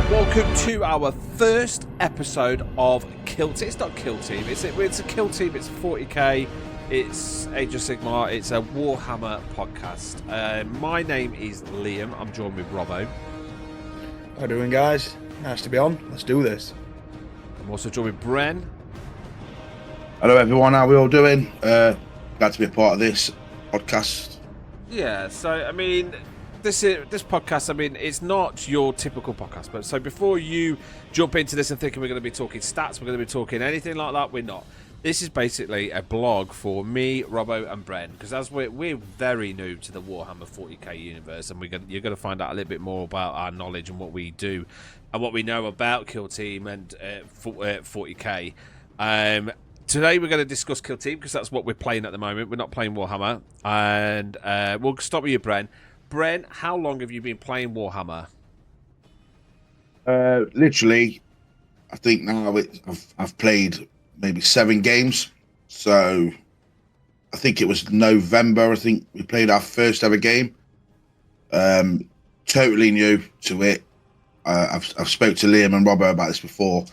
Welcome to our first episode of Kill Team. It's not Kill Team, it's a Kill Team, it's 40k, it's Age of Sigmar, it's a Warhammer podcast. My name is Liam, I'm joined with Robbo. How you doing, guys? Nice to be on. Let's do this. I'm also joined with Bren. Hello everyone, how are we all doing? Glad to be a part of this podcast. Yeah, so I mean, this podcast, I mean, it's not your typical podcast, but so before you jump into this and thinking we're going to be talking stats, we're going to be talking anything like that, we're not. This is basically a blog for me, Robbo, and Bren, because as we're very new to the Warhammer 40k universe, and you're going to find out a little bit more about our knowledge and what we do and what we know about Kill Team and 40k. Today we're going to discuss Kill Team because that's what we're playing at the moment. We're not playing Warhammer, and we'll start with you, Bren. Bren, how long have you been playing Warhammer? Literally, I think now I've played maybe 7 games. So I think it was November. I think we played our first ever game. Totally new to it. I've spoke to Liam and Robert about this before.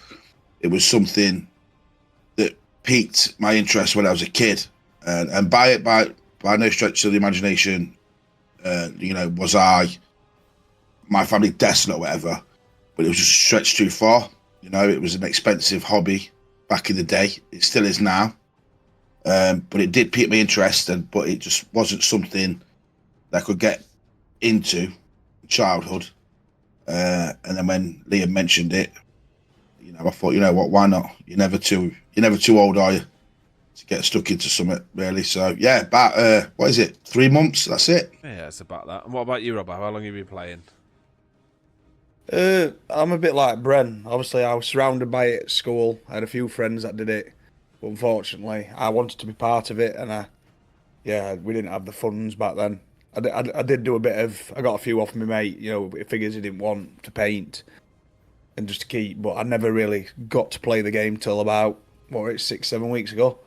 It was something that piqued my interest when I was a kid, and by no stretch of the imagination, was my family desolate or whatever, but it was just stretched too far. It was an expensive hobby back in the day. It still is now, but it did pique my interest, but it just wasn't something that I could get into in childhood. And then when Liam mentioned it, I thought, what, why not? You're never too old, are you, to get stuck into something, really? So yeah, about 3 months, that's it. Yeah, it's about that. And what about you, Robbo? How long have you been playing? I'm a bit like Bren. Obviously, I was surrounded by it at school. I had a few friends that did it, but unfortunately, I wanted to be part of it, and we didn't have the funds back then. I did do a bit of. I got a few off my mate. Figures he didn't want to paint and just to keep, but I never really got to play the game till about 6-7 weeks ago.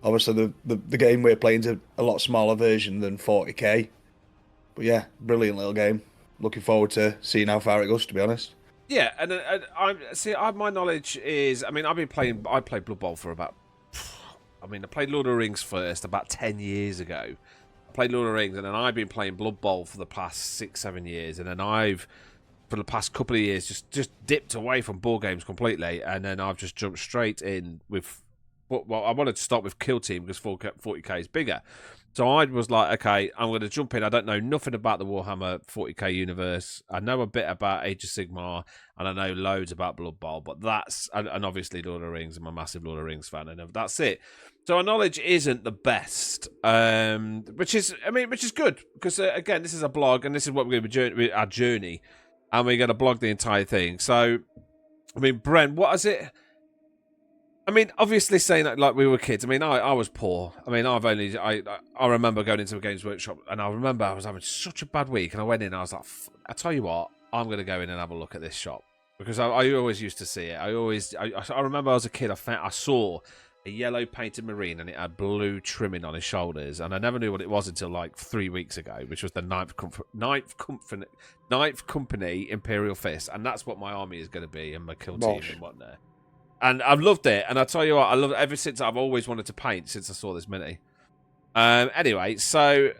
Obviously, the game we're playing is a lot smaller version than 40k, but yeah, brilliant little game. Looking forward to seeing how far it goes, to be honest. Yeah, and my knowledge is, I played Blood Bowl for about, I played Lord of the Rings first about 10 years ago. I played Lord of the Rings, and then I've been playing Blood Bowl for the past 6-7 years, and then I've, for the past couple of years, just dipped away from board games completely, and then I've just jumped straight in with, well, I wanted to start with Kill Team because 40k is bigger. So I was like, okay, I'm going to jump in. I don't know nothing about the Warhammer 40k universe. I know a bit about Age of Sigmar, and I know loads about Blood Bowl, but and obviously Lord of the Rings. I'm a massive Lord of the Rings fan, and that's it. So our knowledge isn't the best, which is good, because again, this is a blog, and this is what we're going to be our journey, and we're going to blog the entire thing. So, Bren, what is it? Obviously saying that like we were kids. I was poor. I remember going into a games workshop, and I remember I was having such a bad week, and I went in and I was like, I tell you what, I'm going to go in and have a look at this shop, because I always used to see it. I remember I was a kid, I saw a yellow painted marine, and it had blue trimming on his shoulders, and I never knew what it was until like 3 weeks ago, which was the Ninth Company Imperial Fist, and that's what my army is going to be, and my kill team and whatnot. And I've loved it, and I tell you what, I love it ever since. I've always wanted to paint since I saw this mini. Anyway, so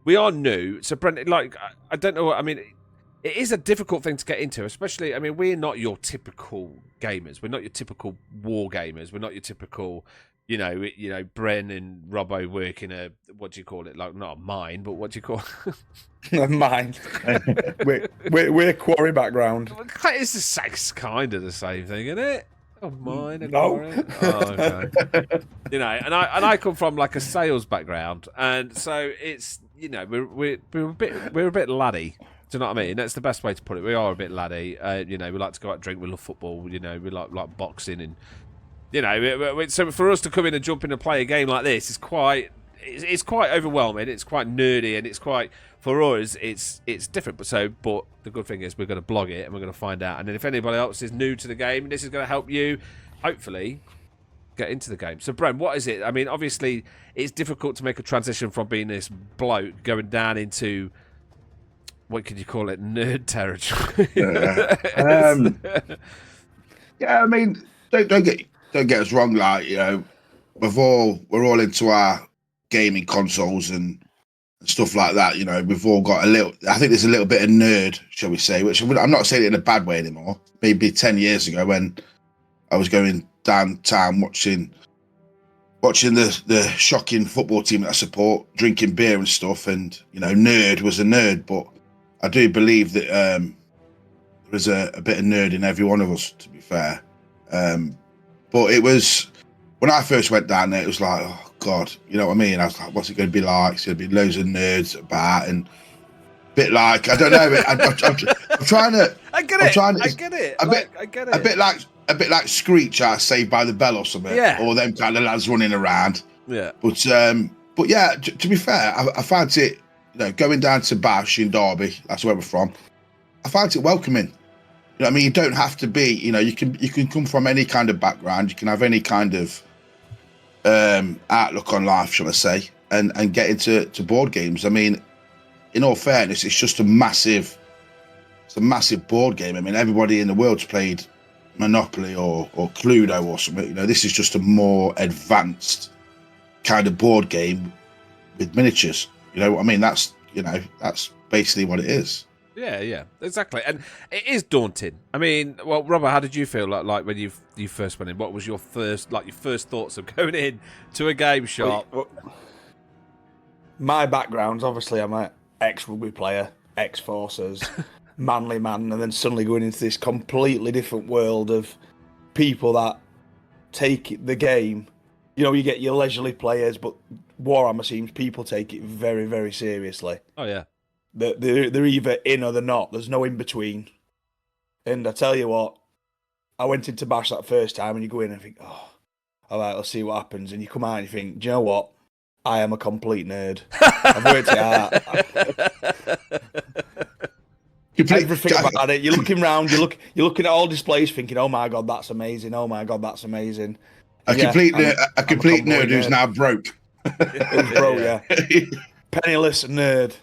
we are new. So Brent, I don't know. It is a difficult thing to get into, especially. We're not your typical gamers. We're not your typical war gamers. We're not your typical, Bren and Robbo work in a, what do you call it? Like, not a mine, but what do you call it? A mine. we're quarry background. It's kind of the same thing, isn't it? A mine, a no. quarry. Oh, okay. And I come from like a sales background, and so it's we're a bit laddie. Do you know what I mean? That's the best way to put it. We are a bit laddie. We like to go out and drink. We love football. We like boxing, and so for us to come in and jump in and play a game like this is quite overwhelming. It's quite nerdy, and it's quite, for us, it's different. But the good thing is we're going to blog it, and we're going to find out. And then if anybody else is new to the game, this is going to help you, hopefully, get into the game. So, Bren, what is it? Obviously, it's difficult to make a transition from being this bloke going down into what could you call it? Nerd territory. Yeah, I mean, don't get us wrong. Like, you know, we're all into our gaming consoles and stuff like that. You know, we've all got a little. I think there's a little bit of nerd, shall we say? Which I'm not saying it in a bad way anymore. Maybe 10 years ago when I was going downtown watching the shocking football team that I support, drinking beer and stuff, and you know, nerd was a nerd. But I do believe that there is a bit of nerd in every one of us, to be fair. But it was when I first went down there, it was like, oh God, you know what I mean? I was like, what's it going to be like? It's going to be loads of nerds about and a bit like, I don't know. I'm trying to. I get it. I get it. I get it. A bit like Screech out Saved by the Bell or something. Yeah. Or them kind of lads running around. Yeah. But yeah, to be fair, I found it, you know, going down to Bash in Derby, that's where we're from, I found it welcoming. You know what I mean? You don't have to be, you know, you can come from any kind of background, you can have any kind of outlook on life, shall I say, and get into board games. I mean, in all fairness, it's just a massive board game. I mean, everybody in the world's played Monopoly or Cluedo or something. You know, this is just a more advanced kind of board game with miniatures. You know what I mean? That's basically what it is. Yeah, exactly. And it is daunting. I mean, well, Robert, how did you feel like when you first went in? What was your first thoughts of going in to a game shop? Well, my background's obviously I'm an ex-rugby player, ex-forces, manly man, and then suddenly going into this completely different world of people that take the game. You know, you get your leisurely players, but Warhammer seems people take it very, very seriously. Oh, yeah. They're either in or they're not. There's no in between. And I tell you what, I went into Bash that first time, and you go in and think, oh, all right, let's see what happens. And you come out and you think, do you know what? I am a complete nerd. I've worked it out. Everything about it. You're looking around. You're looking at all displays, thinking, "Oh my god, that's amazing! Oh my god, that's amazing!" A complete nerd who's now broke. Who's broke, yeah. Penniless nerd.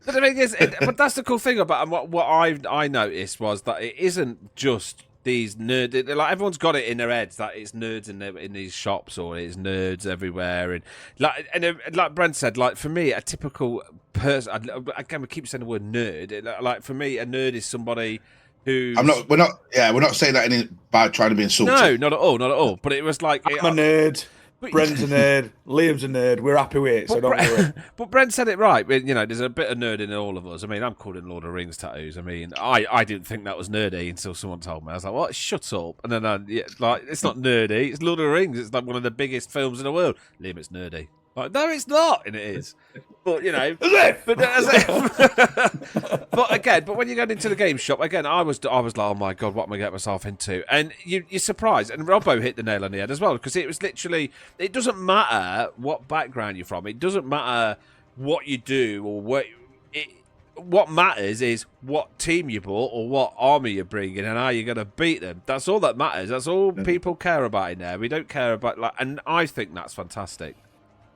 But the thing is, but that's the cool thing about and what I noticed was that it isn't just these nerds. Like everyone's got it in their heads that it's nerds in these shops or it's nerds everywhere. And like Brent said, like for me, a typical person. Again, we keep saying the word nerd. Like for me, a nerd is somebody who. We're not saying that by trying to be insulting. No, not at all. But it was like I'm a nerd. Brent's a nerd. Liam's a nerd. We're happy with it, so don't worry. But Brent said it right. You know, there's a bit of nerd in all of us. I mean, I'm called in Lord of the Rings tattoos. I mean, I didn't think that was nerdy until someone told me. I was like, what? Shut up. And then, it's not nerdy. It's Lord of the Rings. It's like one of the biggest films in the world. Liam, it's nerdy. Like, no, it's not. And it is. But, you know. But when you're going into the game shop, again, I was like, oh my God, what am I getting myself into? And you're surprised. And Robbo hit the nail on the head as well, because it was literally, it doesn't matter what background you're from. It doesn't matter what you do or what matters is what team you bought or what army you're bringing and how you're going to beat them. That's all that matters. That's all people care about in there. We don't care about, and I think that's fantastic.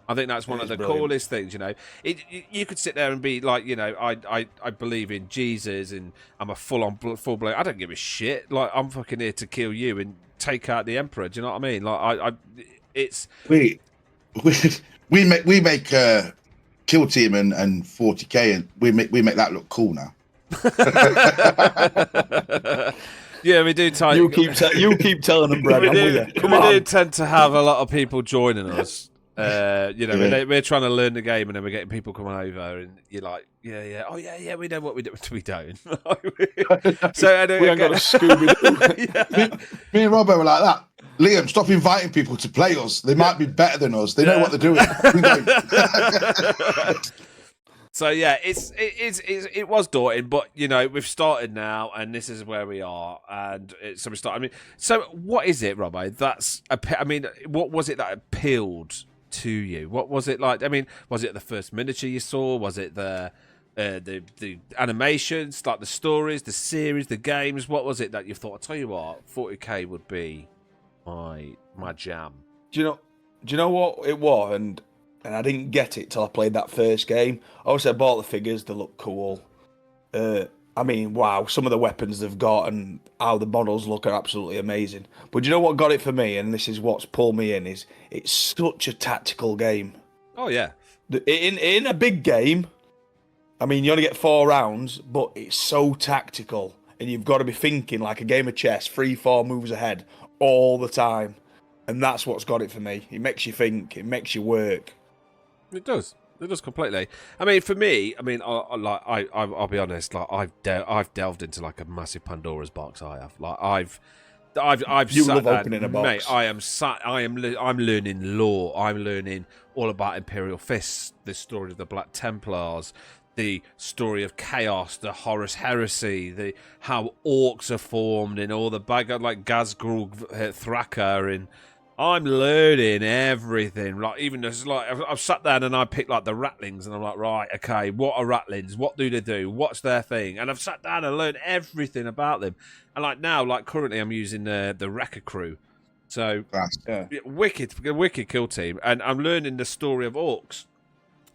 I think that's one of the coolest things, you know. You could sit there and be like, you know, I believe in Jesus and I'm a full blown. I don't give a shit. Like I'm fucking here to kill you and take out the emperor. Do you know what I mean? Like we make Kill Team and 40k and we make that look cool now. Yeah, we do. You keep telling them, Brad. I'm with you. Come on. We do tend to have a lot of people joining us. You know, we're trying to learn the game, and then we're getting people coming over, and you're like, yeah, we know what we do. We don't. So anyway, we ain't got a Scooby-Doo. Me and Robbo were like that. Liam, stop inviting people to play us. They might be better than us. They know what they're doing. We don't. So yeah, it was daunting, but you know we've started now, and this is where we are, and so we start. I mean, so what is it, Robbo? What was it that appealed to you? What was it like? I mean, was it the first miniature you saw? Was it the animations, like the stories, the series, the games? What was it that you thought? I'll tell you what, 40k would be my jam. Do you know what it was? And I didn't get it till I played that first game. Obviously, I bought the figures; they look cool. I mean, wow, some of the weapons they've got and how the models look are absolutely amazing. But you know what got it for me, and this is what's pulled me in, is it's such a tactical game. Oh yeah. In a big game, I mean, you only get 4 rounds, but it's so tactical, and you've got to be thinking like a game of chess, 3-4 moves ahead all the time, and that's what's got it for me. It makes you think, it makes you work. It does. It does completely. I mean, for me, I mean, I'll be honest. Like, I've delved into like a massive Pandora's box. I have. Like, I've You sat love down, opening a box. mate. I'm learning lore. I'm learning all about Imperial Fists, the story of the Black Templars, the story of chaos, the Horus Heresy, the how orcs are formed, and all the bag like Gazgrul Thraka, and I'm learning everything. Like, even just like I've sat down and I picked like the ratlings, and I'm like, right, okay, what are ratlings? What do they do? What's their thing? And I've sat down and learned everything about them. And like now, like currently, I'm using the Wrecker crew. So wicked kill team, and I'm learning the story of orcs.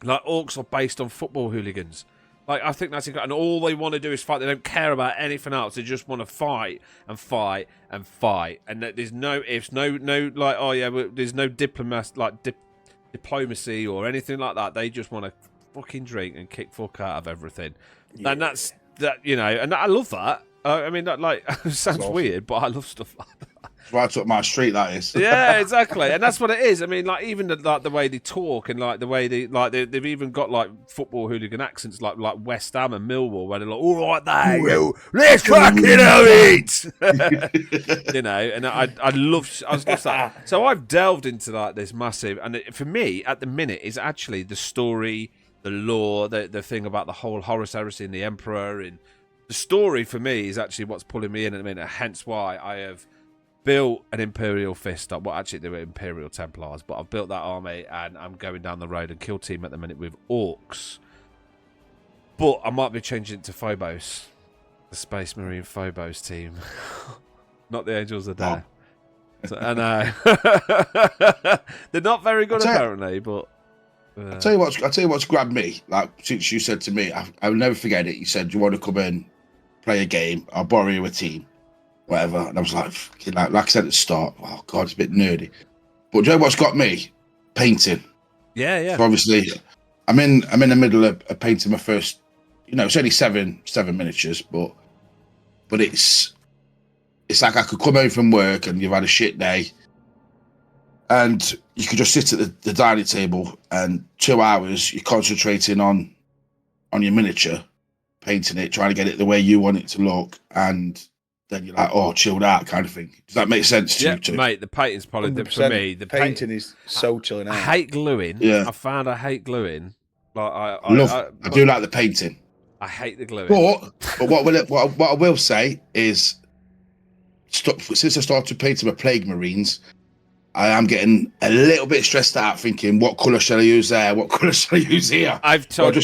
Like, orcs are based on football hooligans. Like, I think that's incredible. And all they want to do is fight. They don't care about anything else. They just want to fight and fight and fight. And there's no ifs, no like, oh yeah, there's no diplomacy or anything like that. They just want to fucking drink and kick fuck out of everything. Yeah. And that's that, you know. And I love that. I mean, that like sounds awesome. Weird, but I love stuff like that. Right up my street, that is. Yeah, exactly, and that's what it is. I mean, like even the way they talk and like the way they've even got like football hooligan accents, like West Ham and Millwall, where they're like, "All right, there, you, let's fucking have it," you know. And I love that. So I've delved into like this massive, and for me at the minute is actually the story, the lore, the thing about the whole Horus Heresy and the Emperor, and the story for me is actually what's pulling me in at the minute. Hence why I have built an Imperial Fist up. Well, actually, they were Imperial Templars, but I've built that army, and I'm going down the road and kill team at the minute with orcs. But I might be changing it to Phobos, the Space Marine Phobos team, not the Angels of Death. So, I know they're not very good apparently, but. I'll tell you what's grabbed me. Like, since you said to me, I'll never forget it. You said, "You want to come and play a game? I'll borrow you a team." Whatever, and I was like I said at the start, oh god, it's a bit nerdy. But do you know what's got me? Painting. Yeah. So obviously, I'm in the middle of painting my first. You know, it's only seven miniatures, but it's like I could come home from work and you've had a shit day, and you could just sit at the dining table and 2 hours you're concentrating on your miniature, painting it, trying to get it the way you want it to look, and then you're like, oh, chilled out kind of thing. Does that make sense to you too? Mate, the painting's probably for me. The painting is so chilling out. I hate gluing. Yeah. I found I hate gluing. Like I do like the painting. I hate the gluing. But what I will say is, since I started painting my Plague Marines, I am getting a little bit stressed out, thinking, what colour shall I use there? What colour shall I use here? I've told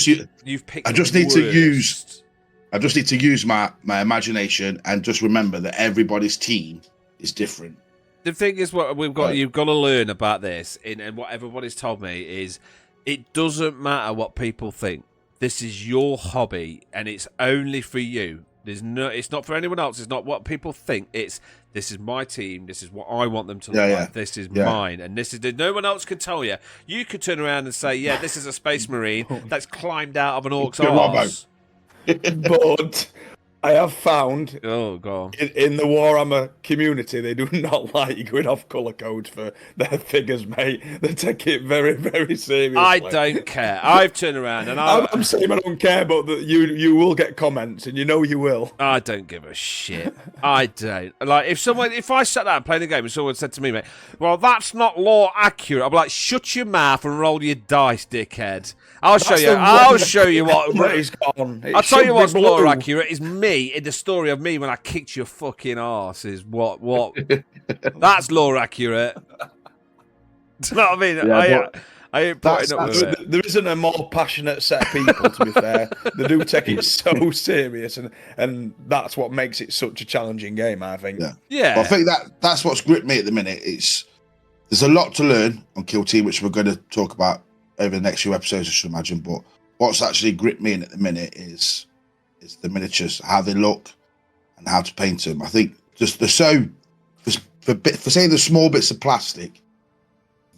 you've picked. I just need to use my imagination and just remember that everybody's team is different. The thing is, what you've got to learn about this, and what everybody's told me is, it doesn't matter what people think. This is your hobby, and it's only for you. It's not for anyone else. It's not what people think. This is my team. This is what I want them to look like. This is mine, and no one else can tell you. You could turn around and say, "Yeah, this is a Space Marine that's climbed out of an orc's arse." But I have found go on. In the Warhammer community, they do not like going off colour codes for their figures, mate. They take it very, very seriously. I don't care. I've turned around and I'm saying I don't care, but that you will get comments, and you know you will. I don't give a shit. I don't. Like, if I sat down playing a game and someone said to me, mate, well, that's not lore accurate, I'm like, shut your mouth and roll your dice, dickhead. I'll show you what. I'll tell you what's lore accurate is me in the story of me when I kicked your fucking arse. Is what? That's lore accurate. Do you know what I mean? Yeah, I ain't putting up with it. There isn't a more passionate set of people, to be fair. They do take it so serious, and that's what makes it such a challenging game, I think. Yeah. But I think that's what's gripped me at the minute. There's a lot to learn on Kill Team, which we're going to talk about over the next few episodes, I should imagine. But what's actually gripped me in at the minute is is the miniatures, how they look, and how to paint them. I think just they're so for saying the small bits of plastic,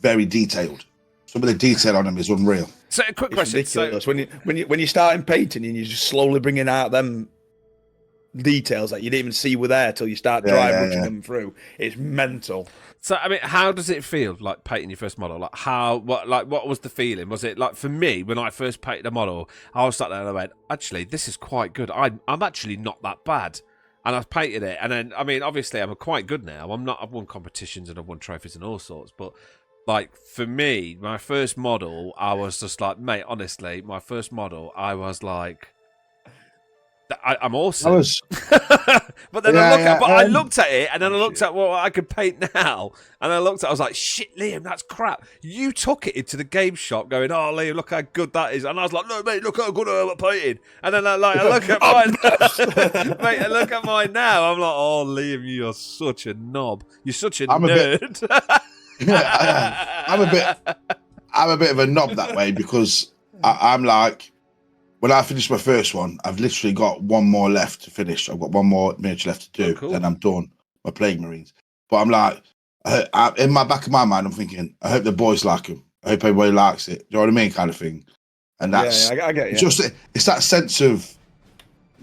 very detailed. Some of the detail on them is unreal. So, a quick question. Ridiculous. So, when you start painting and you're just slowly bringing out them details that you didn't even see were there till you start dry brushing them through, it's mental. So, I mean, how does it feel like painting your first model? What was the feeling? Was it like, for me, when I first painted a model, I was sat there and I went, actually, this is quite good. I'm actually not that bad. And I've painted it. And then, I mean, obviously, I'm quite good now. I've won competitions and I've won trophies and all sorts. But, like, for me, my first model, I was just like, mate, honestly, my first model, I was like, I'm awesome. But then I looked at it, and then I looked at what I could paint now, and I was like, shit, Liam, that's crap. You took it into the game shop going, oh, Liam, look how good that is. And I was like, no, mate, look how good I am at painting. And then I look at mine, mate, I look at mine now. I'm like, oh, Liam, you're such a knob. You're such a nerd. I'm a bit of a knob that way, because I'm like, when I finish my first one, I've literally got one more left to finish. I've got one more miniature left to do, cool. Then I'm done. My Plague Marines. But I'm like, in my back of my mind, I'm thinking, I hope the boys like them. I hope everybody likes it. Do you know what I mean, kind of thing. And that's I get you. It's that sense of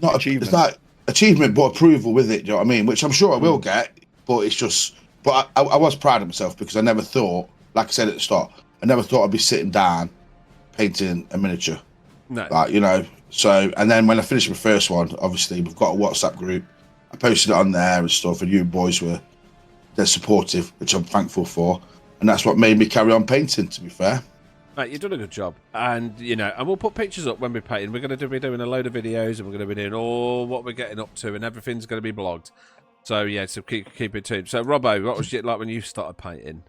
not achievement. It's like achievement, but approval with it. Do you know what I mean? Which I'm sure I will get, but it's just. But I was proud of myself, because I never thought, like I said at the start, I never thought I'd be sitting down painting a miniature. No. Like, you know, so, and then when I finished my first one, obviously we've got a WhatsApp group. I posted it on there and stuff, and you boys they're supportive, which I'm thankful for. And that's what made me carry on painting, to be fair. Mate, you've done a good job. And, you know, and we'll put pictures up when we're painting. We're going to be doing a load of videos, and we're going to be doing all what we're getting up to, and everything's going to be blogged. So, yeah, so keep it tuned. So, Robbo, what was it like when you started painting?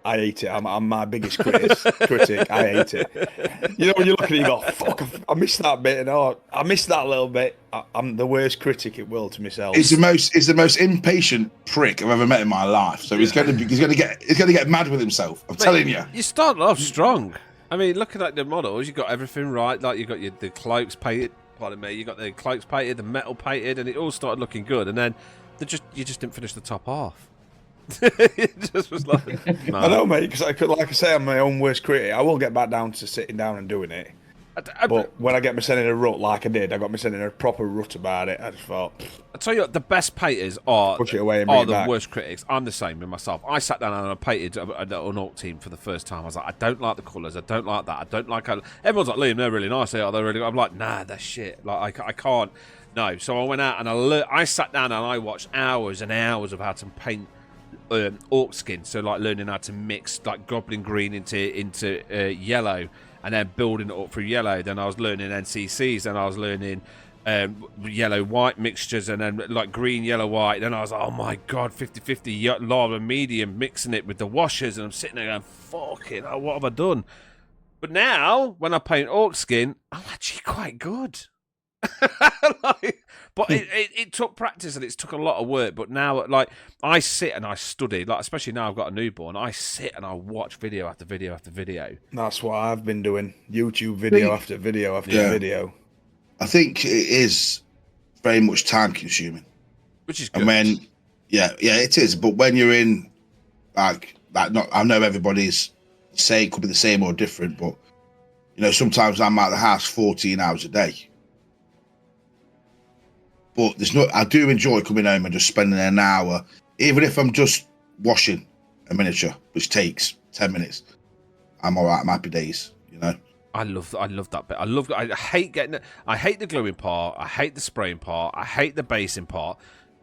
I hate it. I'm my biggest critic. I hate it. You know, when you look at it, you go, fuck, I missed that bit. And I missed that little bit. I'm the worst critic in the world to myself. He's the most impatient prick I've ever met in my life. So he's gonna get mad with himself. I'm telling you. You started off strong. I mean, looking at the models, you got everything right. Like, you got the cloaks painted. Pardon me. You got the cloaks painted, the metal painted, and it all started looking good. And then you just didn't finish the top half. It just was like, no. I know, mate, because like I say, I'm my own worst critic. I will get back down to sitting down and doing it. But when I get myself in a rut like I did, I got myself in a proper rut about it. I just thought, I tell you what, the best painters are push it away and the back. worst critics. I'm the same with myself. I sat down and I painted an orc team for the first time. I was like, I don't like the colours. I don't like that. I don't like how... Everyone's like, Liam, they're really nice. They're really good. I'm like, nah, they're shit. Like, I can't. No. So I went out and I sat down and I watched hours and hours of how to paint orc skin, so like learning how to mix like goblin green into yellow, and then building it up through yellow. Then I was learning NCCs, then I was learning yellow white mixtures, and then like green yellow white. Then I was like, oh my god, 50-50 lava medium, mixing it with the washers, and I'm sitting there going, fucking hell, what have I done? But now when I paint orc skin, I'm actually quite good. But it took practice and it took a lot of work. But now, like, I sit and I study, like, especially now I've got a newborn, I sit and I watch video after video after video. That's what I've been doing. YouTube video after video after video. I think it is very much time consuming. Which is good. And when, yeah, it is. But when you're in, like not, I know everybody's could be the same or different, but, you know, sometimes I'm at the house 14 hours a day. But I do enjoy coming home and just spending an hour, even if I'm just washing a miniature, which takes 10 minutes. I'm all right. I'm happy days, you know. I love that bit. I hate the gluing part. I hate the spraying part. I hate the basing part.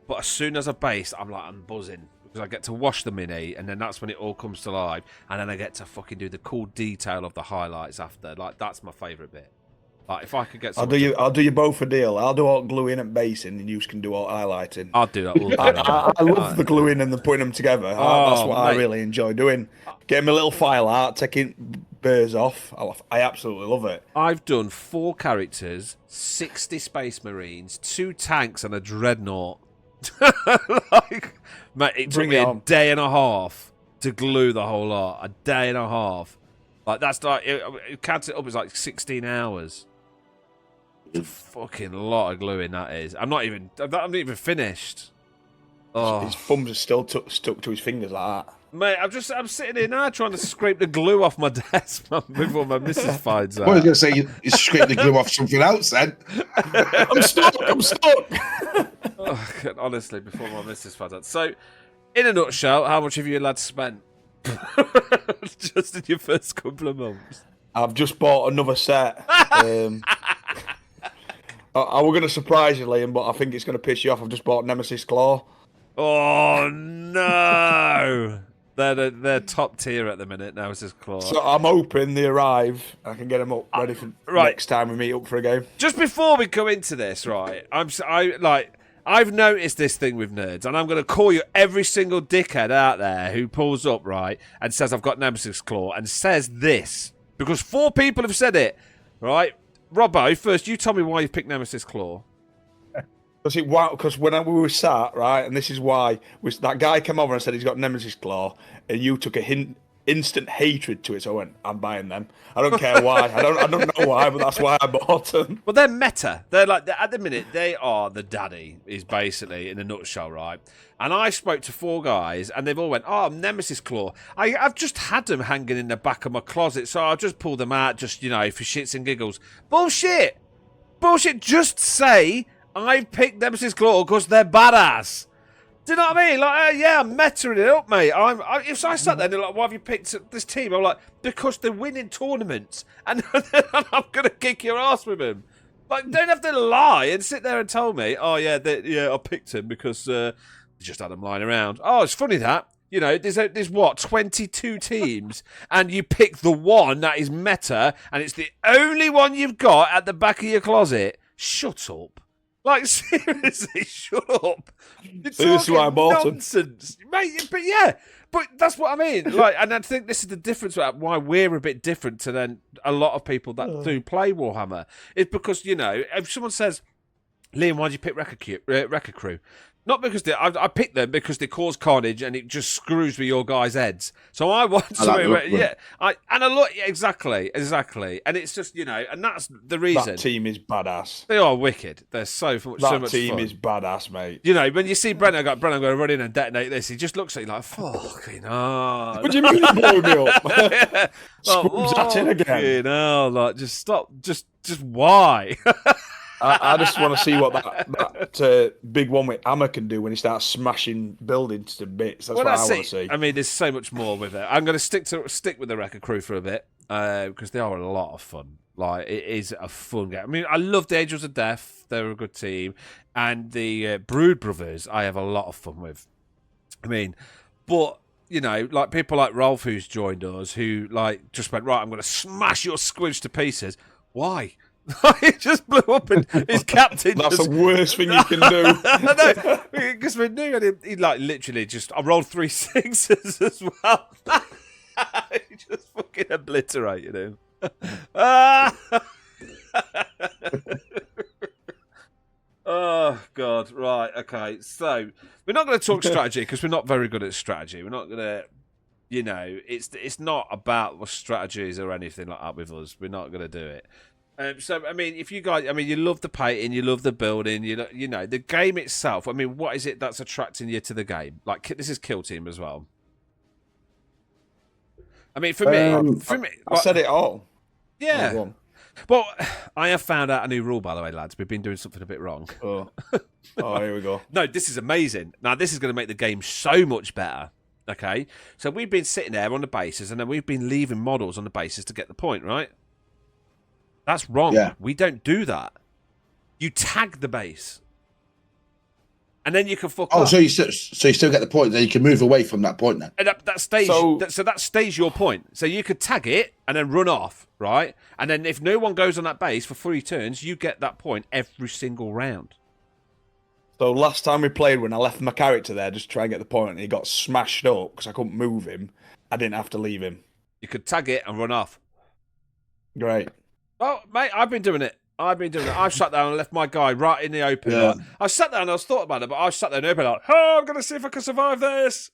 But as soon as I base, I'm buzzing, because I get to wash the mini, and then that's when it all comes to life, and then I get to fucking do the cool detail of the highlights after. Like, that's my favourite bit. Like, if I could get, I'll do you both a deal. I'll do all gluing and basing, and you can do all highlighting. I'll do that all day. I love the gluing and the putting them together. That's what I really enjoy doing. Getting my little file out, taking burrs off. I absolutely love it. I've done 4 characters, 60 Space Marines, 2 tanks, and a dreadnought. Like, mate, it took me a day and a half to glue the whole lot. A day and a half. Like, that's like, it counts it up as like 16 hours. It's a fucking lot of gluing that is. I'm not even finished. Oh. His thumbs are still stuck to his fingers like that. Mate, I'm sitting here now trying to scrape the glue off my desk before my missus finds out. I was going to say you scraped the glue off something else then. I'm stuck. Oh, honestly, before my missus finds out. So, in a nutshell, how much have you lads spent just in your first couple of months? I've just bought another set. I was going to surprise you, Liam, but I think it's going to piss you off. I've just bought Nemesis Claw. Oh no! They're top tier at the minute. Nemesis Claw. So I'm hoping they arrive. I can get them up ready for next time we meet up for a game. Just before we go into this, right? I've noticed this thing with nerds, and I'm going to call you every single dickhead out there who pulls up, right, and says I've got Nemesis Claw, and says this because 4 people have said it, right? Robbo, first, you tell me why you picked Nemesis Claw. Because when we were sat, right, and this is why, that guy came over and said he's got Nemesis Claw, and you took instant hatred to it, so I went, I'm buying them. I don't care why. I don't know why, but that's why I bought them. Well, they're meta. They're like, at the minute, they are the daddy, is basically, in a nutshell, right? And I spoke to 4 guys, and they've all went, oh, Nemesis Claw. I've just had them hanging in the back of my closet, so I'll just pull them out, just, for shits and giggles. Bullshit! Just say, I've picked Nemesis Claw because they're badass. Do you know what I mean? Like, yeah, I'm metering it up, mate. If I sat there and they're like, why have you picked this team? I'm like, because they're winning tournaments, and I'm gonna kick your ass with them. Like, don't have to lie and sit there and tell me, oh yeah, I picked him because they just had them lying around. Oh, it's funny that. There's what, 22 teams, and you pick the one that is meta, and it's the only one you've got at the back of your closet. Shut up. Like, seriously, shut up. This is why I bought nonsense. Mate, but that's what I mean. Like, and I think this is the difference about why we're a bit different to then a lot of people that do play Warhammer. It's because, if someone says, Liam, why'd you pick Wrecker Crew? Not because I picked them because they cause carnage and it just screws with your guys' heads. So I want something exactly, and it's just and that's the reason. That team is badass. They are wicked. They're so much That team is badass, mate. When you see Brennan going to run in and detonate this, he just looks at you like, fucking hell. What do you mean you blew me up? Scrubs at it again. Like, just stop. Just why? I just want to see what that big one with hammer can do when he starts smashing buildings to bits. That's what I want to see. I mean, there's so much more with it. I'm going to stick with the Wrecker Crew for a bit because they are a lot of fun. Like, it is a fun game. I mean, I love the Angels of Death. They're a good team. And the Brood Brothers, I have a lot of fun with. I mean, but... like people like Rolf who's joined us who just went, right, I'm going to smash your squidge to pieces. Why? He just blew up and his captain. That's the worst thing you can do. No, because we knew and he literally I rolled 3 6s as well. He just fucking obliterated him. Oh God! Right, okay. So we're not going to talk strategy because we're not very good at strategy. We're not going to. It's not about the strategies or anything like that with us. We're not going to do it. So, I mean, if you guys, you love the painting, you love the building, the game itself. I mean, what is it that's attracting you to the game? Like, this is Kill Team as well. I mean, for me, I said it all. Yeah. Well, I have found out a new rule, by the way, lads. We've been doing something a bit wrong. Oh, here we go. No, this is amazing. Now, this is going to make the game so much better. Okay, so we've been sitting there on the bases, and then we've been leaving models on the bases to get the point, right? That's wrong. Yeah. We don't do that. You tag the base. And then you can fuck up. So you still get the point, then you can move away from that point then. And that stays, so that stays your point. So you could tag it and then run off, right? And then if no one goes on that base for 3 turns, you get that point every single round. So last time we played, when I left my character there just to try and get the point, and he got smashed up because I couldn't move him, I didn't have to leave him. You could tag it and run off. Great. Oh, mate, I've been doing it. I've sat down and left my guy right in the open. Yeah. I sat down and I was thought about it, but I sat there in the open like, oh, I'm going to see if I can survive this.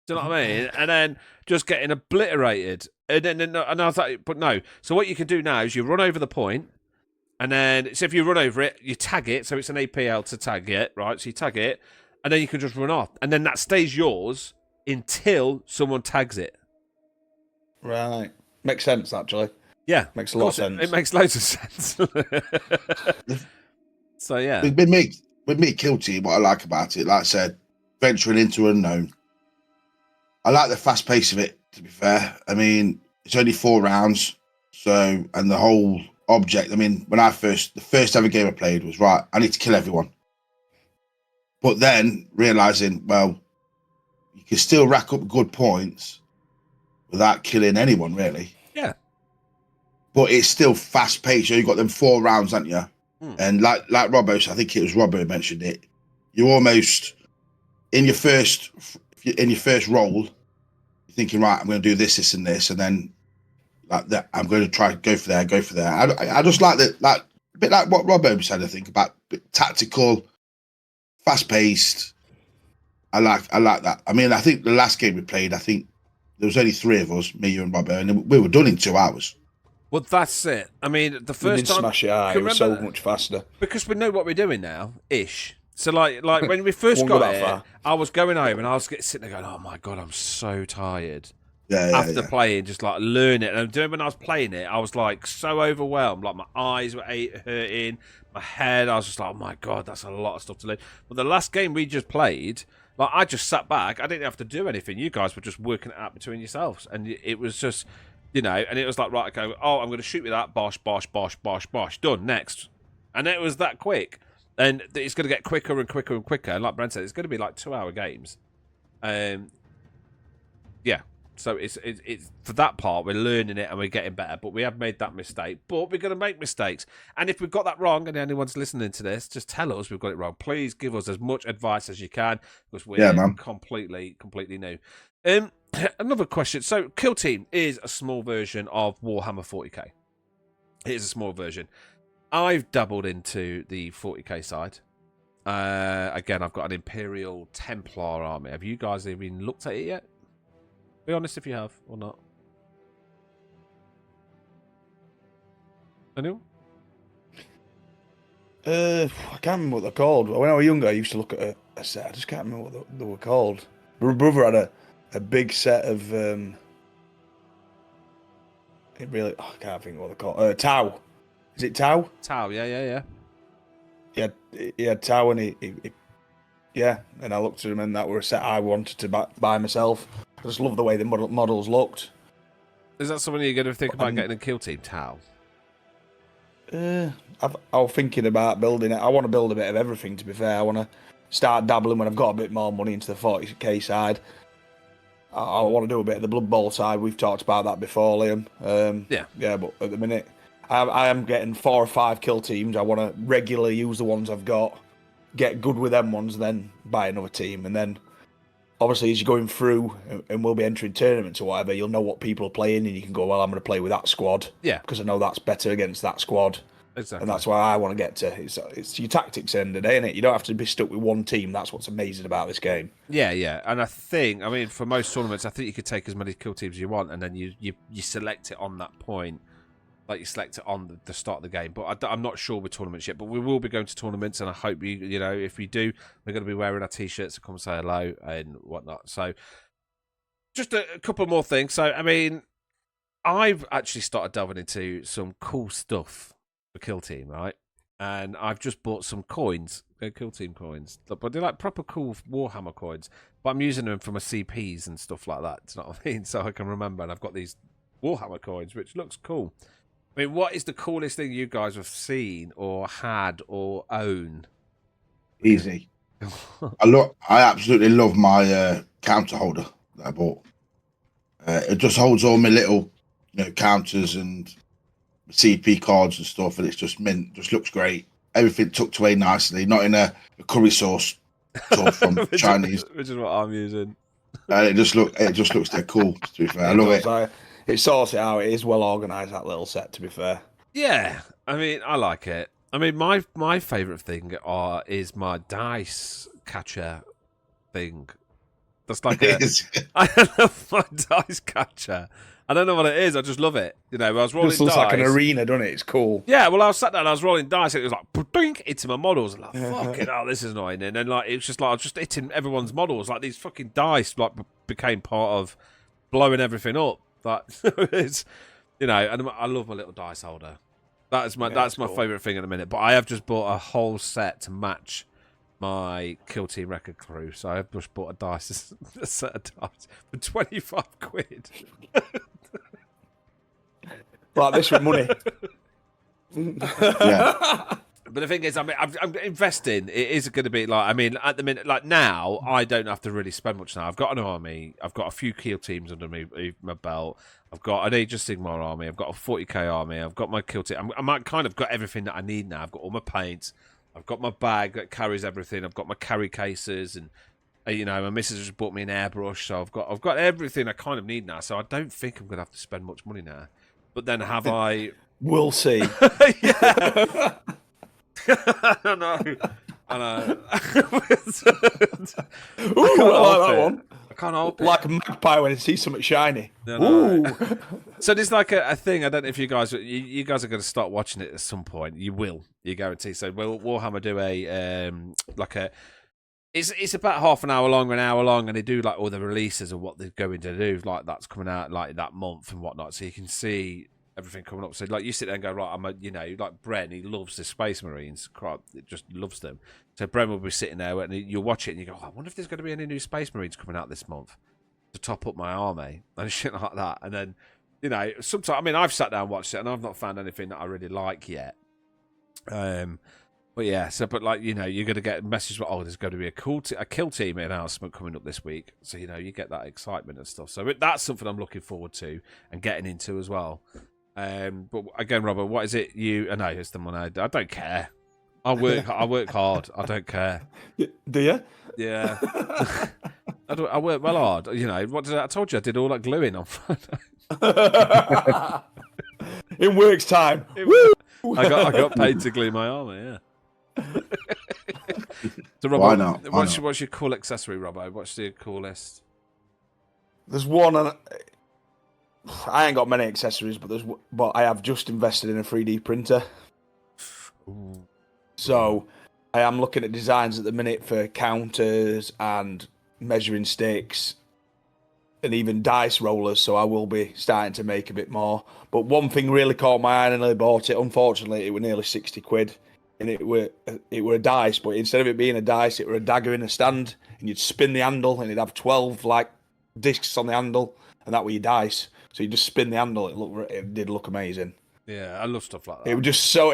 Do you know what I mean? And then just getting obliterated. And I was like, but no. So what you can do now is you run over the point, And then, so if you run over it, you tag it. So it's an APL to tag it, right? So you tag it, and then you can just run off. And then that stays yours until someone tags it. Right. Makes sense, actually. Yeah. Makes a lot of sense. It makes loads of sense. So, yeah. With me, Kill Team, what I like about it, like I said, venturing into unknown. I like the fast pace of it, to be fair. I mean, it's only 4 rounds. So, and the whole object, I mean, when the first ever game I played was, right, I need to kill everyone. But then realizing, well, you can still rack up good points without killing anyone, really. Yeah. But it's still fast paced. So you've got them 4 rounds, haven't you? And like Robbo, I think it was Robbo who mentioned it. You almost in your first roll, you're thinking, right, I'm going to do this, and this, and then like that, I'm going to try to go for there. I just like that, like a bit like what Robbo said. I think about tactical, fast paced. I like that. I mean, I think the last game we played, I think there was only 3 of us, me, you, and Robbo, and we were done in 2 hours. Well, that's it. I mean, the first time... Smash it was so much faster. Because we know what we're doing now, ish. So, like when we first got it, I was going home and I was sitting there going, oh, my God, I'm so tired. After playing, just like learning it. And doing when I was playing it, I was like so overwhelmed. Like my eyes were hurting, my head. I was just like, oh, my God, that's a lot of stuff to learn. But the last game we just played... Like, I just sat back. I didn't have to do anything. You guys were just working it out between yourselves. And it was just, you know, and it was like, right, okay, oh, I'm going to shoot with that. Bosh, bosh, bosh, bosh, bosh. Done. Next. And it was that quick. And it's going to get quicker and quicker and quicker. And like Brent said, it's going to be like 2-hour games. Yeah. So it's for that part, we're learning it and we're getting better. But we have made that mistake. But we're going to make mistakes. And if we've got that wrong, and anyone's listening to this, just tell us we've got it wrong. Please give us as much advice as you can, because we're completely new. Another question. So, Kill Team is a small version of Warhammer 40k. It is a small version. I've dabbled into the 40k side. Again, I've got an Imperial Templar army. Have you guys even looked at it yet? Be honest if you have or not. Anyone? I can't remember what they're called. When I was younger, I used to look at a set. I just can't remember what they were called. My brother had a big set of. I can't think what they're called. Tau. Is it Tau? Tau, yeah. He had Tau, and he yeah. And I looked at him, and that were a set I wanted to buy myself. I just love the way the models looked. Is that something you're going to think about getting a Kill Team, Tau? I was thinking about building it. I want to build a bit of everything, to be fair. I want to start dabbling when I've got a bit more money into the 40k side. I want to do a bit of the Blood Bowl side. We've talked about that before, Liam. Yeah, but at the minute, I am getting 4 or 5 kill teams. I want to regularly use the ones I've got, get good with them ones, then buy another team. And then, obviously, as you're going through and we'll be entering tournaments or whatever, you'll know what people are playing, and you can go, well, I'm going to play with that squad. Yeah. Because I know that's better against that squad. Exactly. And that's why I want to get to. It's your tactics end of the day, isn't it? You don't have to be stuck with one team. That's what's amazing about this game. Yeah. And I mean, for most tournaments, I think you could take as many kill teams as you want, and then you select it on that point. Like you select it on the start of the game. But I'm not sure with tournaments yet. But we will be going to tournaments, and I hope you know, if we do, we're going to be wearing our t-shirts to come say hello and whatnot. So just a couple more things. So I mean, I've actually started delving into some cool stuff for Kill Team, right? And I've just bought some coins, Kill Team coins, but they're like proper cool Warhammer coins. But I'm using them for my CPs and stuff like that. Do you know what I mean? So I can remember, and I've got these Warhammer coins, which looks cool. I mean, what is the coolest thing you guys have seen or had or own? Easy. I absolutely love my counter holder that I bought. It just holds all my little, counters and CP cards and stuff, and it's just mint. Just looks great. Everything tucked away nicely, not in a curry sauce tub from Chinese, which is what I'm using. And it just looks dead cool. To be fair, I love it. It sorts it out. It is well organised, that little set, to be fair. Yeah, I mean, I like it. I mean, my favourite thing is my dice catcher thing. That's like I love my dice catcher. I don't know what it is. I just love it. You know, I was rolling Just looks dice. like an arena, doesn't it? It's cool. Yeah, well, I was sat down, I was rolling dice, and it was like, boink, into my models. I'm like, fucking hell, this is annoying. And then, like, it's just like, I was just hitting everyone's models. Like, these fucking dice, like, became part of blowing everything up. Like, it's, you know, and I love my little dice holder. That's my cool. favourite thing at the minute. But I have just bought a whole set to match my Kill Team Record crew. So I've just bought a set of dice for 25 quid. Like this with money. Yeah. But the thing is, I mean, I'm investing. It is going to be like, I mean, at the minute, like now, I don't have to really spend much now. I've got an army. I've got a few kill teams under my belt. I've got an Age of Sigmar army. I've got a 40k army. I've got my kill team. I'm kind of got everything that I need now. I've got all my paints. I've got my bag that carries everything. I've got my carry cases, and you know, my missus just bought me an airbrush. So I've got everything I kind of need now. So I don't think I'm going to have to spend much money now. But then have I? We'll see. Yeah. I know. Ooh, I like that one. I can't help it. Like a magpie when it sees something shiny. No. Ooh. So there's like a thing. I don't know if you guys are going to start watching it at some point. You will. You guarantee. So Warhammer do a like a. It's about half an hour long, and they do like all the releases of what they're going to do. Like that's coming out like that month and whatnot. So you can see everything coming up. So like you sit there and go, right, like Bren, he loves the Space Marines. It just loves them. So Bren will be sitting there and you'll watch it and you go, oh, I wonder if there's going to be any new Space Marines coming out this month to top up my army and shit like that. And then, you know, sometimes, I mean, I've sat down and watched it and I've not found anything that I really like yet. But yeah, but like, you know, you're going to get a message about, oh, there's going to be a kill team announcement coming up this week. So, you know, you get that excitement and stuff. So that's something I'm looking forward to and getting into as well. But again, Robert, what is it you? I know it's the money. I don't care. I work hard. I don't care. Do you? Yeah. I work well hard. You know what? I told you I did all that gluing on Friday. In work's time. I got paid to glue my armor. Yeah. So, Robbo, Why not? What's your cool accessory, Robbo? What's the coolest? There's one, and I ain't got many accessories, but I have just invested in a 3D printer. Ooh. So I am looking at designs at the minute for counters and measuring sticks and even dice rollers. So I will be starting to make a bit more. But one thing really caught my eye and I nearly bought it. Unfortunately, it was nearly 60 quid. And it were a dice, but instead of it being a dice, it were a dagger in a stand, and you'd spin the handle, and it'd have 12 like discs on the handle, and that were your dice. So you just spin the handle. It did look amazing. Yeah, I love stuff like that. It was just so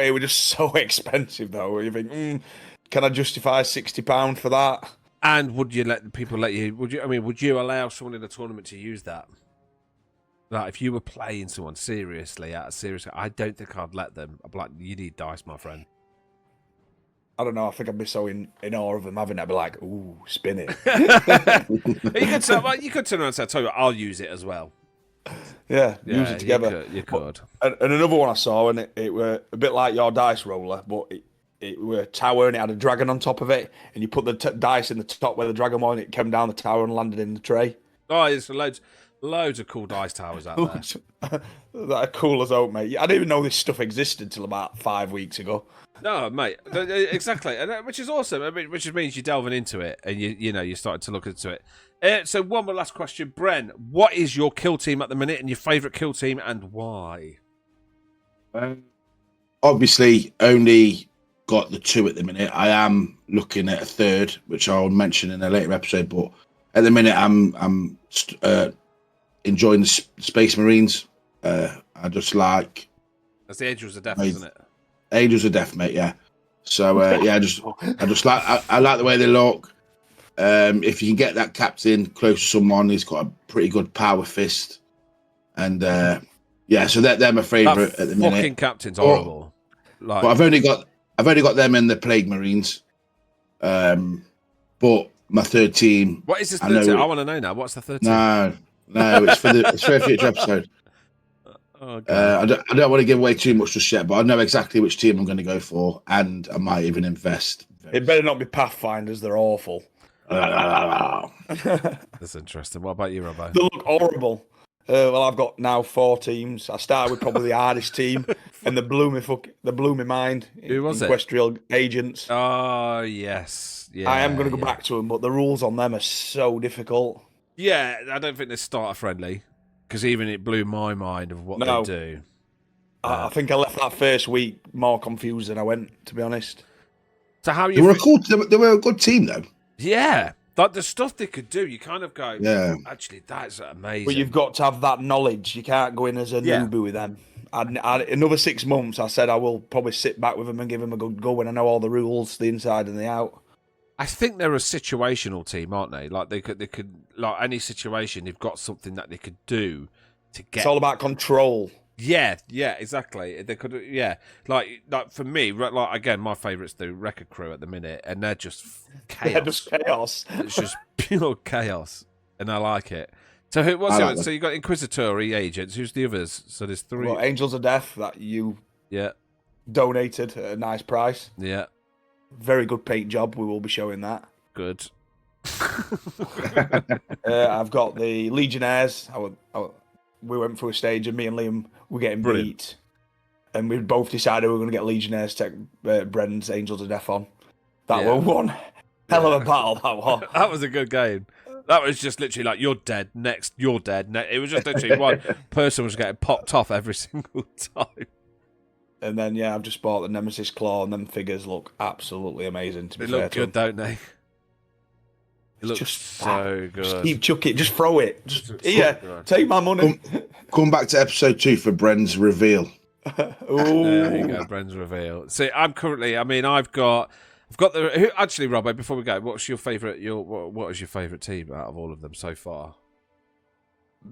expensive though. You think, can I justify £60 for that? And would you let people let you? Would you allow someone in a tournament to use that? Like if you were playing someone seriously, I don't think I'd let them. I'd be like, you need dice, my friend. I don't know. I think I'd be so in awe of them having it. I'd be like, ooh, spin it. You could turn around and say, I tell you what, I'll use it as well. Yeah, use it together. You could. And another one I saw, and it were a bit like your dice roller, but it were a tower and it had a dragon on top of it, and you put the dice in the top where the dragon was, and it came down the tower and landed in the tray. Oh, there's loads of cool dice towers out there. That are cool as oak, mate. I didn't even know this stuff existed till about 5 weeks ago. No, mate, exactly, and which is awesome. I mean, which means you're delving into it, and you're starting to look into it. So one more last question, Bren. What is your kill team at the minute, and your favourite kill team, and why? Obviously, only got the two at the minute. I am looking at a third, which I'll mention in a later episode. But at the minute, I'm enjoying the Space Marines. I just like. That's the Angels of Death, isn't it? Angels of Death, mate. Yeah. So I just like I like the way they look. If you can get that captain close to someone, he's got a pretty good power fist, and yeah, so they're my favourite at the minute. Fucking captain's horrible. But I've only got them in the Plague Marines. But my third team. What is this third team? I want to know now. What's the third team? No, it's for a future episode. Oh, God. I don't want to give away too much just yet, but I know exactly which team I'm going to go for, and I might even invest. It better not be Pathfinders. They're awful. That's interesting. What about you, Robbo? They look horrible. Well, I've got now 4 teams. I started with probably the hardest team, and they blew me mind. Who was it? Equestrial Agents. Oh, yes. Yeah, I am going to go back to them, but the rules on them are so difficult. Yeah, I don't think they're starter friendly, because even it blew my mind of what No. they do. I think I left that first week more confused than I went, to be honest. So how They you? were they were a good team though. Yeah, like the stuff they could do, you kind of go, Yeah. actually, that's amazing. But you've got to have that knowledge. You can't go in as a newbie with them. Another 6 months, I said I will probably sit back with them and give them a good go when I know all the rules, the inside and the out. I think they're a situational team, aren't they? Like they could, like any situation, they've got something that they could do to get. It's all about control. Yeah, exactly. They could, like for me, like again, my favourite's the Wrecker Crew at the minute, and they're just chaos. They're just chaos. It's just pure chaos, and I like it. So who was it? So you got Inquisitori agents. Who's the others? So there's 3. Well, Angels of Death that you donated at a nice price. Yeah. Very good paint job. We will be showing that. Good. I've got the Legionnaires. We went through a stage, and me and Liam were getting beat, and we both decided we were going to get Legionnaires to take Brendan's Angels of Death on. That was one hell of a battle. That was. That was a good game. That was just literally like, you're dead, next, you're dead. It was just literally one person was getting popped off every single time. And then, I've just bought the Nemesis Claw, and them figures look absolutely amazing, to be fair. They look good, don't they? It looks just so good. Just keep chucking it, just throw it. Take my money. Come back to episode 2 for Bren's reveal. There you go, Bren's reveal. See, I've got the. Actually, Robbo, before we go, what's your favourite? What is your favourite team out of all of them so far?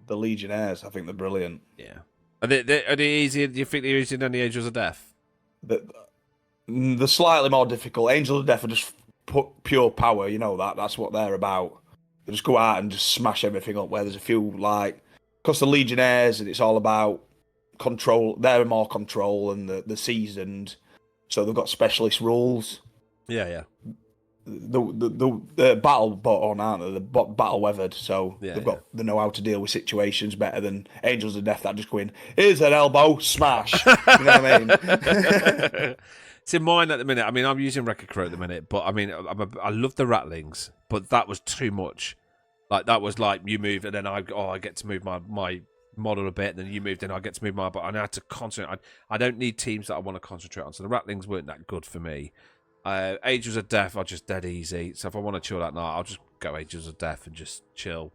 The Legionnaires. I think they're brilliant. Yeah. Are they easier? Do you think they're easier than the Angels of Death? They're slightly more difficult. Angels of Death are just pure power. You know that. That's what they're about. They just go out and just smash everything up. Where there's a few because the Legionnaires, and it's all about control. They're more control, and the seasoned, so they've got specialist rules. Yeah. The battle bought on, aren't they? The battle weathered, so they know how to deal with situations better than Angels of Death that just go in. Here's an elbow smash. You know what I mean? It's in mine at the minute. I mean, I'm using Wrecker Crew at the minute, but I mean, I love the Rattlings, but that was too much. Like that was like you move and then I get to move my model a bit, and then you moved in, I get to move my. But I had to concentrate. I don't need teams that I want to concentrate on. So the Rattlings weren't that good for me. Angels of Death are just dead easy. So if I want to chill that night, I'll just go Angels of Death and just chill.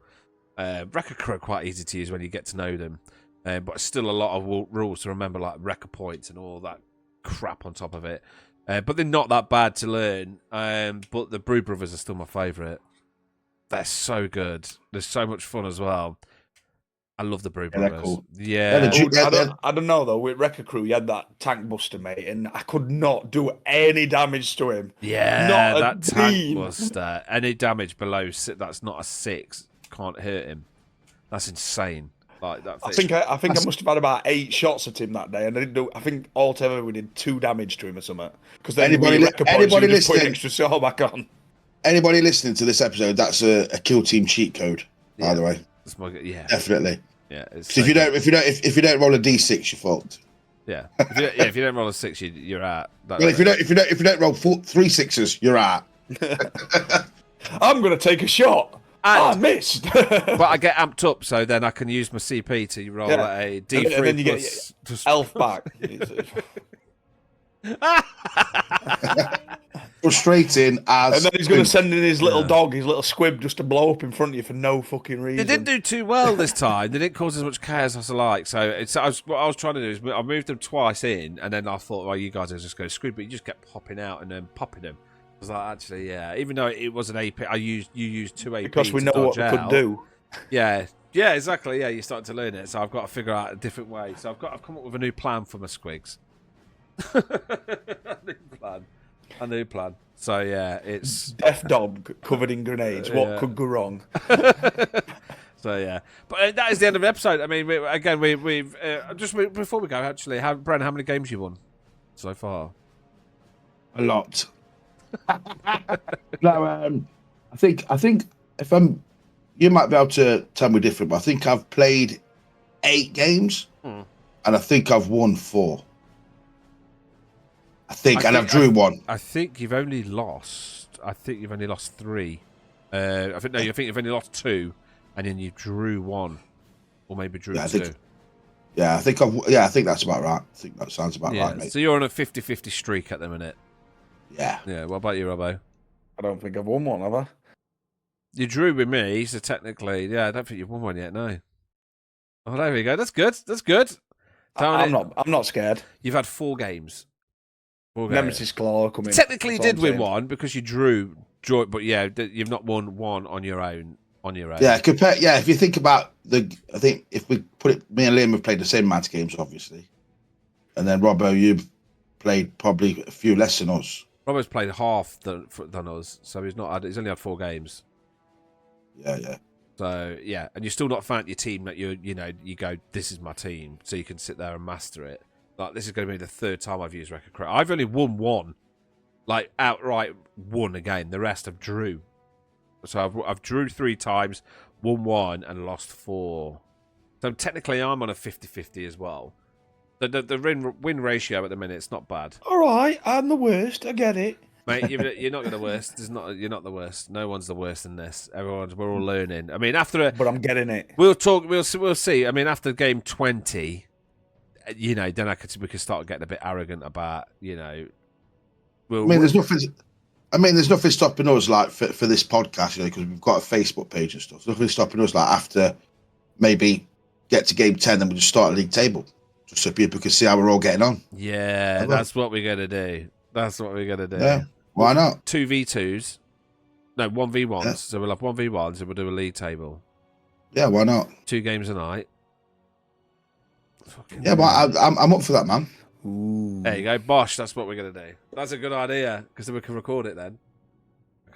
Wrecker Crew are quite easy to use when you get to know them, but still a lot of rules to remember, like Wrecker points and all that crap on top of it. But they're not that bad to learn. But the Brew Brothers are still my favourite. They're so good. They're so much fun as well. I love the Brew Brothers. Cool. Yeah. I don't know though. With Wrecker Crew, you had that tank buster, mate, and I could not do any damage to him. Yeah, not that tank buster. Any damage below that's not a 6 can't hurt him. That's insane. Like that. I think I must have had about 8 shots at him that day, and I didn't do. I think altogether we did 2 damage to him or something. Because then anybody just put extra saw back on. Anybody listening to this episode, that's a kill team cheat code, by the way. Definitely. Yeah. So if you don't roll a d6, you're fucked. Yeah. If you don't roll a 6, you're out. If you don't roll 3 6s, you're out. I'm gonna take a shot. I missed. But I get amped up, so then I can use my CP to roll a D3 and then you get elf back. Frustrating as. And then he's going to send in his little dog, his little squib, just to blow up in front of you for no fucking reason. They didn't do too well this time. They didn't cause as much chaos as I like. So what I was trying to do is I moved them twice in, and then I thought, well, you guys are just going to screw, but you just kept popping out and then popping them. I was like, actually, even though it was an AP, you used 2 AP because we know what we could do. Yeah, exactly. Yeah, you're starting to learn it. So I've got to figure out a different way. So I've come up with a new plan for my squigs. A new plan. So yeah, it's death dog covered in grenades. What could go wrong? So yeah, but that is the end of the episode. I mean, we've just before we go, actually, Bren, how many games you won so far? A lot. No, I think if you might be able to tell me different, but I think I've played 8 games, Hmm. and I think I've won 4. I've drew 1. I think you've only lost. I think you've only lost 3. I think you've only lost 2, and then you drew 1, or maybe drew 2. I think that's about right. I think that sounds about right, mate. So you're on a 50-50 streak at the minute. Yeah. Yeah. What about you, Robbo? I don't think I've won one, have I? You drew with me, so technically, yeah, I don't think you've won one yet. No. Oh, there we go. That's good. That's good. I'm not scared. You've had 4 games. 4 games. Nemesis Claw coming. Technically, you did win one because you drew, but yeah, you've not won one on your own. Yeah, if you think about I think if we put it, me and Liam have played the same amount of games, obviously, and then Robbo, you've played probably a few less than us. Robbo's played half than us, so he's only had 4 games. Yeah. So yeah, and you're still not found your team that you go, this is my team, so you can sit there and master it. Like, this is going to be the 3rd time I've used Record Create. I've only won 1, like outright won again. The rest I've drew. So I've drew 3 times, won 1, and lost 4. So technically, I'm on a 50-50 as well. The win ratio at the minute, it's not bad. All right, I'm the worst. I get it, mate. You're not the worst. You're not the worst. No one's the worst in this. We're all learning. I mean, but I'm getting it. We'll talk. We'll see. I mean, after game 20, then we can start getting a bit arrogant about, there's nothing stopping us, like, for this podcast, because we've got a Facebook page and stuff. There's nothing stopping us, like, after maybe get to game 10, then we just start a league table, just so people can see how we're all getting on. Yeah, that's what we're gonna do. Yeah, why not? 2v2s, no 1v1s. Yeah. So we'll have 1v1s and we'll do a league table. Yeah, why not? 2 games a night. Yeah, but I'm up for that, man. Ooh. There you go, Bosh. That's what we're gonna do. That's a good idea, because then we can record it then.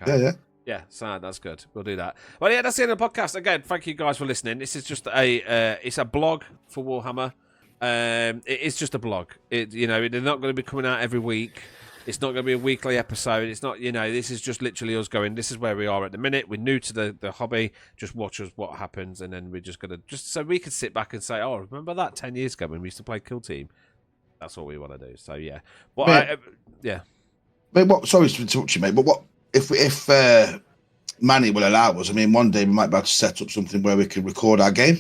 Okay. Yeah, sad. That's good. We'll do that. Well, yeah, that's the end of the podcast. Again, thank you guys for listening. This is just it's a blog for Warhammer. It is just a blog. They're not going to be coming out every week. It's not going to be a weekly episode. It's not, this is just literally us going, this is where we are at the minute. We're new to the hobby. Just watch us what happens, and then we're just going to, just so we can sit back and say, oh, remember that 10 years ago when we used to play Kill Team? That's what we want to do. So, yeah. But, yeah. Mate, sorry to interrupt you, mate, but what, if Manny will allow us, I mean, one day we might be able to set up something where we can record our game.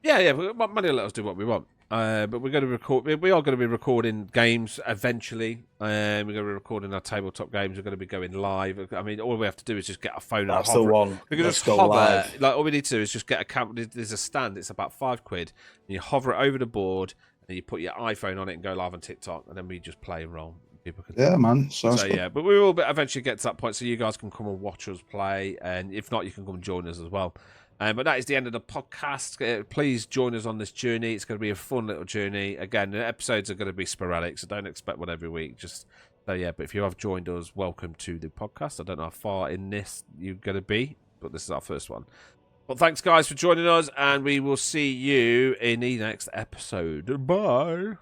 Yeah, Manny will let us do what we want. But we're going to record. We are going to be recording games eventually. We're going to be recording our tabletop games. We're going to be going live. I mean, all we have to do is just get a phone. That's the one. We can just hover. Live. Like, all we need to do is just get a camera. There's a stand. It's about £5. And you hover it over the board, and you put your iPhone on it and go live on TikTok, and then we just play and roll. People can. Yeah, man. So yeah, but we will eventually get to that point, so you guys can come and watch us play, and if not, you can come and join us as well. But that is the end of the podcast. Please join us on this journey. It's going to be a fun little journey. Again, the episodes are going to be sporadic, so don't expect one every week. But if you have joined us, welcome to the podcast. I don't know how far in this you're going to be, but this is our first one. Well, thanks, guys, for joining us, and we will see you in the next episode. Bye.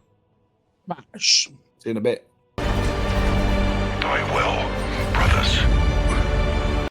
See you in a bit. I will, brothers.